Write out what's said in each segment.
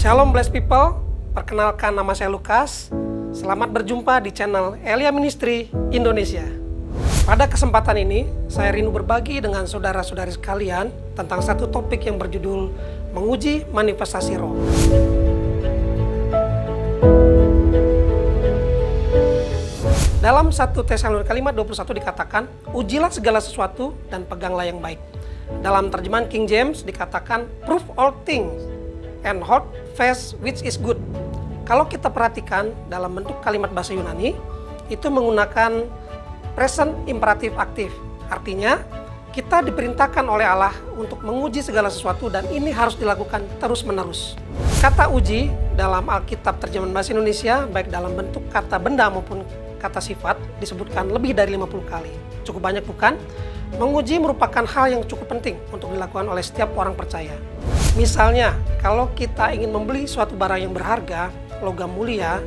Shalom blessed people, perkenalkan nama saya Lukas. Selamat berjumpa di channel Elia Ministry Indonesia. Pada kesempatan ini, saya rindu berbagi dengan saudara-saudari sekalian tentang satu topik yang berjudul menguji manifestasi roh. Dalam 1 Tesalonika 5:21 dikatakan, ujilah segala sesuatu dan peganglah yang baik. Dalam terjemahan King James dikatakan, prove all things and hold fast which is good. Kalau kita perhatikan dalam bentuk kalimat bahasa Yunani, itu menggunakan present imperatif aktif. Artinya, kita diperintahkan oleh Allah untuk menguji segala sesuatu dan ini harus dilakukan terus-menerus. Kata uji dalam Alkitab terjemahan bahasa Indonesia, baik dalam bentuk kata benda maupun kata sifat, disebutkan lebih dari 50 kali. Cukup banyak bukan? Menguji merupakan hal yang cukup penting untuk dilakukan oleh setiap orang percaya. Misalnya, kalau kita ingin membeli suatu barang yang berharga, logam mulia,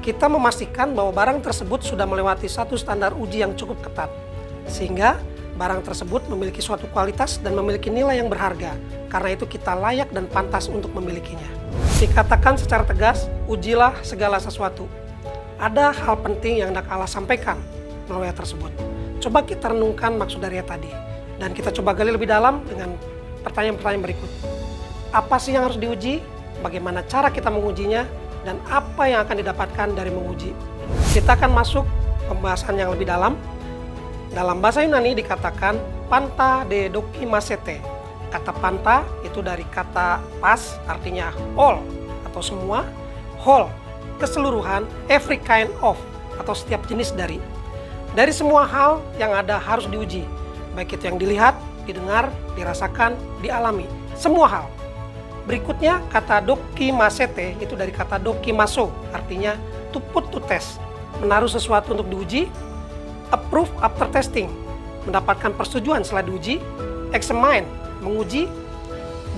kita memastikan bahwa barang tersebut sudah melewati satu standar uji yang cukup ketat. Sehingga barang tersebut memiliki suatu kualitas dan memiliki nilai yang berharga. Karena itu kita layak dan pantas untuk memilikinya. Dikatakan secara tegas, ujilah segala sesuatu. Ada hal penting yang hendak Allah sampaikan melalui ayat tersebut. Coba kita renungkan maksud dari ayat tadi. Dan kita coba gali lebih dalam dengan pertanyaan-pertanyaan berikut. Apa sih yang harus diuji? Bagaimana cara kita mengujinya? Dan apa yang akan didapatkan dari menguji? Kita akan masuk pembahasan yang lebih dalam. Dalam bahasa Yunani dikatakan panta de dokimasete. Kata panta itu dari kata pas, artinya all atau semua. Whole, keseluruhan, every kind of, atau setiap jenis dari. Dari semua hal yang ada harus diuji, baik itu yang dilihat, didengar, dirasakan, dialami, semua hal. Berikutnya kata dokimasete itu dari kata dokimaso, artinya to put to test, menaruh sesuatu untuk diuji. Approve after testing, mendapatkan persetujuan setelah diuji. Examine, menguji.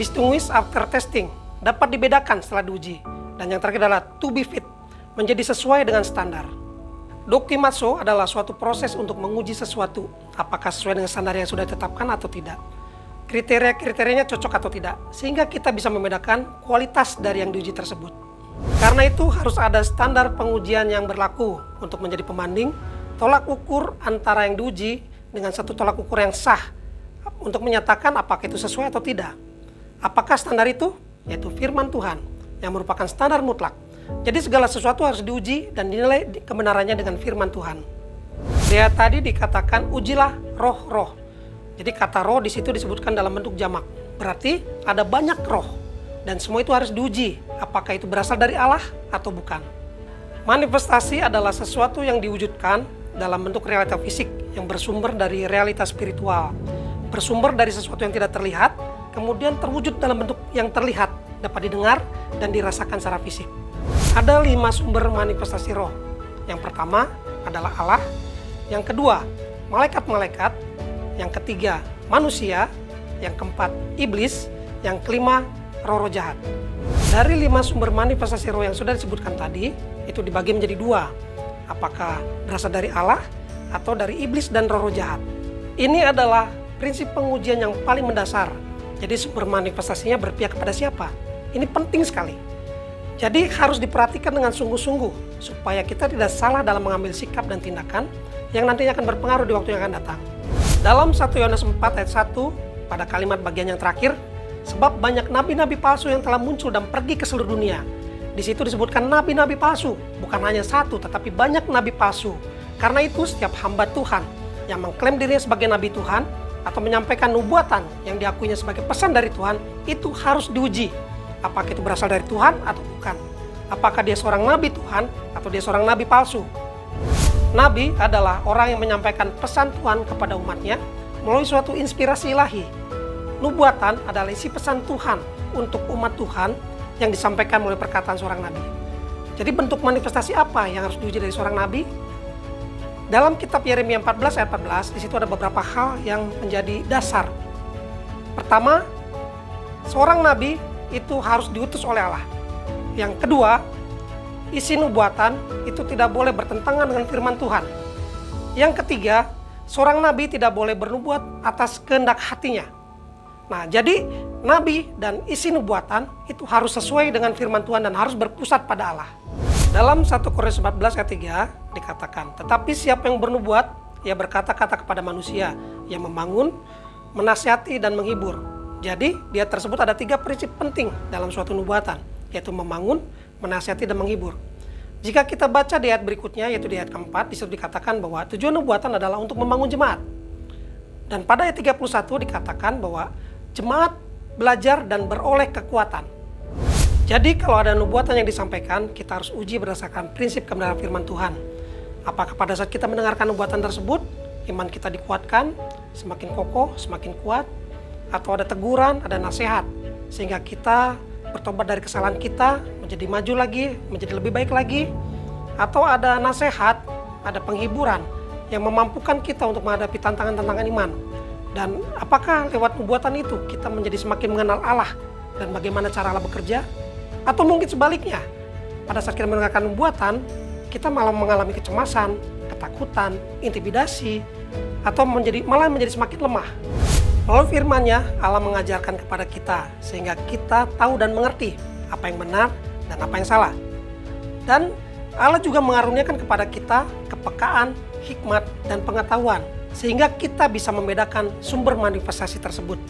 Distinguish after testing, dapat dibedakan setelah diuji. Dan yang terakhir adalah to be fit, menjadi sesuai dengan standar. Dokimaso adalah suatu proses untuk menguji sesuatu, apakah sesuai dengan standar yang sudah ditetapkan atau tidak. Kriteria-kriterianya cocok atau tidak, sehingga kita bisa membedakan kualitas dari yang diuji tersebut. Karena itu harus ada standar pengujian yang berlaku untuk menjadi pembanding, tolak ukur antara yang diuji dengan satu tolak ukur yang sah, untuk menyatakan apakah itu sesuai atau tidak. Apakah standar itu? Yaitu firman Tuhan, yang merupakan standar mutlak. Jadi segala sesuatu harus diuji dan dinilai kebenarannya dengan firman Tuhan. Dia tadi dikatakan ujilah roh-roh. Jadi kata roh di situ disebutkan dalam bentuk jamak. Berarti ada banyak roh dan semua itu harus diuji. Apakah itu berasal dari Allah atau bukan? Manifestasi adalah sesuatu yang diwujudkan dalam bentuk realita fisik yang bersumber dari realitas spiritual. Bersumber dari sesuatu yang tidak terlihat, kemudian terwujud dalam bentuk yang terlihat, dapat didengar dan dirasakan secara fisik. Ada 5 sumber manifestasi roh. Yang pertama adalah Allah, yang kedua malaikat-malaikat, yang ketiga manusia, yang keempat iblis, yang kelima roh-roh jahat. Dari 5 sumber manifestasi roh yang sudah disebutkan tadi, itu dibagi menjadi 2. Apakah berasal dari Allah atau dari iblis dan roh-roh jahat. Ini adalah prinsip pengujian yang paling mendasar. Jadi sumber manifestasinya berpihak kepada siapa? Ini penting sekali. Jadi harus diperhatikan dengan sungguh-sungguh supaya kita tidak salah dalam mengambil sikap dan tindakan yang nantinya akan berpengaruh di waktu yang akan datang. Dalam 1 Yohanes 4 ayat 1 pada kalimat bagian yang terakhir, sebab banyak nabi-nabi palsu yang telah muncul dan pergi ke seluruh dunia. Di situ disebutkan nabi-nabi palsu, bukan hanya satu tetapi banyak nabi palsu. Karena itu setiap hamba Tuhan yang mengklaim dirinya sebagai nabi Tuhan atau menyampaikan nubuatan yang diakuinya sebagai pesan dari Tuhan, itu harus diuji. Apakah itu berasal dari Tuhan atau bukan? Apakah dia seorang nabi Tuhan atau dia seorang nabi palsu? Nabi adalah orang yang menyampaikan pesan Tuhan kepada umatnya melalui suatu inspirasi ilahi. Nubuatan adalah isi pesan Tuhan untuk umat Tuhan yang disampaikan melalui perkataan seorang nabi. Jadi bentuk manifestasi apa yang harus diuji dari seorang nabi? Dalam kitab Yeremia 14 ayat 14, di situ ada beberapa hal yang menjadi dasar. Pertama, seorang nabi itu harus diutus oleh Allah. Yang kedua, isi nubuatan itu tidak boleh bertentangan dengan firman Tuhan. Yang ketiga, seorang nabi tidak boleh bernubuat atas kehendak hatinya. Nah, jadi nabi dan isi nubuatan itu harus sesuai dengan firman Tuhan dan harus berpusat pada Allah. Dalam 1 Korintus 14 ayat 3 dikatakan, tetapi siapa yang bernubuat, ia berkata-kata kepada manusia yang membangun, menasihati dan menghibur. Jadi dia tersebut ada 3 prinsip penting dalam suatu nubuatan, yaitu membangun, menasihati dan menghibur. Jika kita baca di ayat berikutnya, yaitu di ayat keempat, disitu dikatakan bahwa tujuan nubuatan adalah untuk membangun jemaat. Dan pada ayat 31 dikatakan bahwa jemaat belajar dan beroleh kekuatan. Jadi kalau ada nubuatan yang disampaikan, kita harus uji berdasarkan prinsip kebenaran firman Tuhan. Apakah pada saat kita mendengarkan nubuatan tersebut, iman kita dikuatkan, semakin kokoh, semakin kuat, atau ada teguran, ada nasihat, sehingga kita bertobat dari kesalahan kita, menjadi maju lagi, menjadi lebih baik lagi, atau ada nasihat, ada penghiburan yang memampukan kita untuk menghadapi tantangan-tantangan iman. Dan apakah lewat nubuatan itu kita menjadi semakin mengenal Allah dan bagaimana cara Allah bekerja? Atau mungkin sebaliknya, pada saat kita mendengarkan nubuatan, kita malah mengalami kecemasan, ketakutan, intimidasi, atau malah menjadi semakin lemah. Melalui firman-Nya, Allah mengajarkan kepada kita sehingga kita tahu dan mengerti apa yang benar dan apa yang salah. Dan Allah juga mengaruniakan kepada kita kepekaan, hikmat, dan pengetahuan sehingga kita bisa membedakan sumber manifestasi tersebut.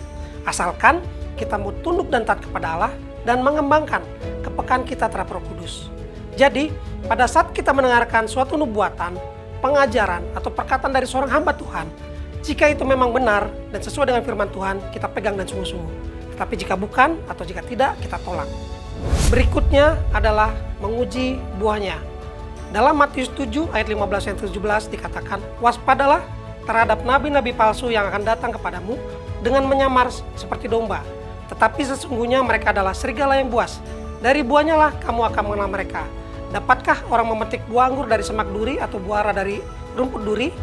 Asalkan kita mau tunduk dan taat kepada Allah dan mengembangkan kepekaan kita terhadap Roh Kudus. Jadi, pada saat kita mendengarkan suatu nubuatan, pengajaran, atau perkataan dari seorang hamba Tuhan, jika itu memang benar dan sesuai dengan firman Tuhan, kita pegang dan sungguh-sungguh. Tetapi jika bukan atau jika tidak, kita tolak. Berikutnya adalah menguji buahnya. Dalam Matius 7 ayat 15 dan 17 dikatakan, waspadalah terhadap nabi-nabi palsu yang akan datang kepadamu dengan menyamar seperti domba. Tetapi sesungguhnya mereka adalah serigala yang buas. Dari buahnya lah kamu akan mengenal mereka. Dapatkah orang memetik buah anggur dari semak duri atau buah ara dari rumput duri?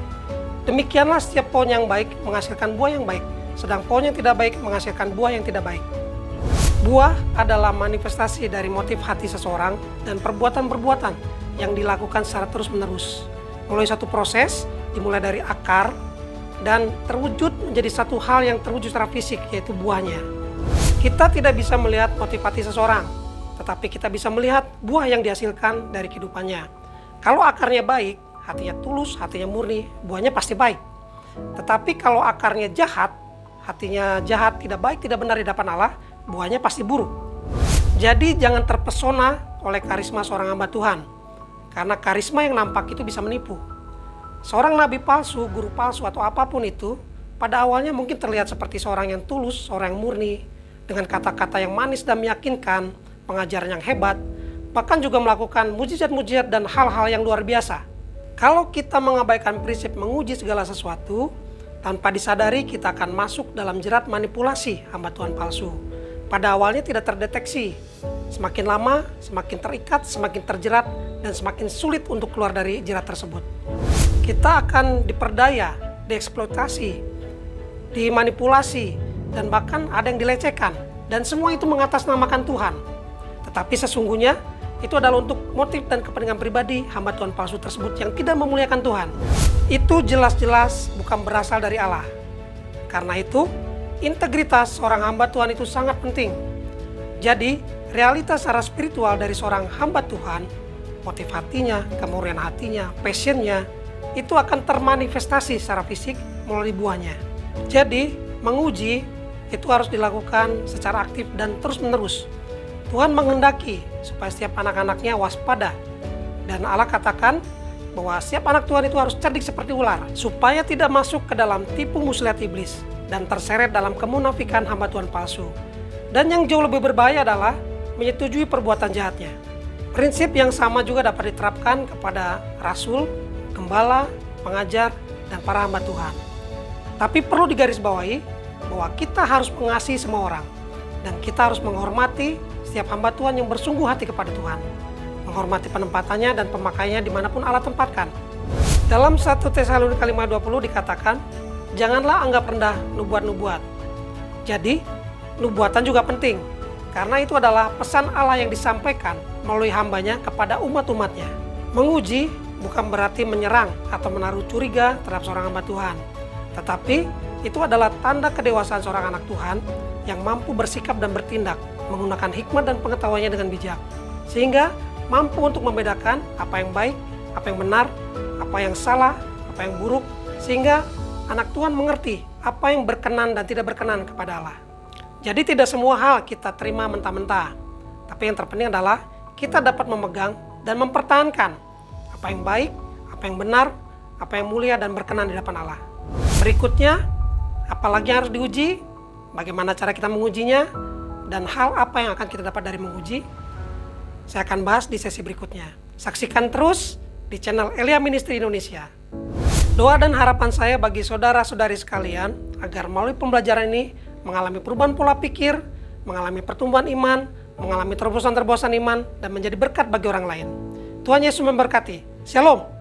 Demikianlah setiap pohon yang baik menghasilkan buah yang baik, sedang pohon yang tidak baik menghasilkan buah yang tidak baik. Buah adalah manifestasi dari motif hati seseorang dan perbuatan-perbuatan yang dilakukan secara terus-menerus. Mulai satu proses, dimulai dari akar, dan terwujud menjadi satu hal yang terwujud secara fisik, yaitu buahnya. Kita tidak bisa melihat motivasi seseorang, tetapi kita bisa melihat buah yang dihasilkan dari kehidupannya. Kalau akarnya baik, hatinya tulus, hatinya murni, buahnya pasti baik. Tetapi kalau akarnya jahat, hatinya jahat, tidak baik, tidak benar di hadapan Allah, buahnya pasti buruk. Jadi jangan terpesona oleh karisma seorang hamba Tuhan, karena karisma yang nampak itu bisa menipu. Seorang nabi palsu, guru palsu, atau apapun itu, pada awalnya mungkin terlihat seperti seorang yang tulus, seorang yang murni, dengan kata-kata yang manis dan meyakinkan, pengajaran yang hebat, bahkan juga melakukan mujizat-mujizat dan hal-hal yang luar biasa. Kalau kita mengabaikan prinsip menguji segala sesuatu, tanpa disadari kita akan masuk dalam jerat manipulasi hamba Tuhan palsu. Pada awalnya tidak terdeteksi, semakin lama semakin terikat, semakin terjerat, dan semakin sulit untuk keluar dari jerat tersebut. Kita akan diperdaya, dieksploitasi, dimanipulasi, dan bahkan ada yang dilecehkan, dan semua itu mengatasnamakan Tuhan. Tetapi sesungguhnya itu adalah untuk motif dan kepentingan pribadi hamba Tuhan palsu tersebut yang tidak memuliakan Tuhan. Itu jelas-jelas bukan berasal dari Allah. Karena itu, integritas seorang hamba Tuhan itu sangat penting. Jadi, realitas secara spiritual dari seorang hamba Tuhan, motif hatinya, kemurnian hatinya, passionnya, itu akan termanifestasi secara fisik melalui buahnya. Jadi, menguji itu harus dilakukan secara aktif dan terus-menerus. Tuhan menghendaki supaya setiap anak-anaknya waspada. Dan Allah katakan bahwa setiap anak Tuhan itu harus cerdik seperti ular, supaya tidak masuk ke dalam tipu muslihat iblis dan terseret dalam kemunafikan hamba Tuhan palsu. Dan yang jauh lebih berbahaya adalah menyetujui perbuatan jahatnya. Prinsip yang sama juga dapat diterapkan kepada rasul, gembala, pengajar, dan para hamba Tuhan. Tapi perlu digarisbawahi bahwa kita harus mengasihi semua orang, dan kita harus menghormati setiap hamba Tuhan yang bersungguh hati kepada Tuhan, menghormati penempatannya dan pemakaiannya dimanapun Allah tempatkan. Dalam 1 Tesalonika 5:20 dikatakan, janganlah anggap rendah nubuat-nubuat. Jadi, nubuatan juga penting, karena itu adalah pesan Allah yang disampaikan melalui hambanya kepada umat-umatnya. Menguji bukan berarti menyerang atau menaruh curiga terhadap seorang hamba Tuhan, tetapi itu adalah tanda kedewasaan seorang anak Tuhan yang mampu bersikap dan bertindak menggunakan hikmat dan pengetahuannya dengan bijak, sehingga mampu untuk membedakan apa yang baik, apa yang benar, apa yang salah, apa yang buruk, sehingga anak Tuhan mengerti apa yang berkenan dan tidak berkenan kepada Allah. Jadi tidak semua hal kita terima mentah-mentah, tapi yang terpenting adalah kita dapat memegang dan mempertahankan apa yang baik, apa yang benar, apa yang mulia dan berkenan di hadapan Allah. Berikutnya, apalagi yang harus diuji, bagaimana cara kita mengujinya, dan hal apa yang akan kita dapat dari menguji, saya akan bahas di sesi berikutnya. Saksikan terus di channel Elia Ministry Indonesia. Doa dan harapan saya bagi saudara-saudari sekalian agar melalui pembelajaran ini mengalami perubahan pola pikir, mengalami pertumbuhan iman, mengalami terobosan-terobosan iman, dan menjadi berkat bagi orang lain. Tuhan Yesus memberkati. Shalom.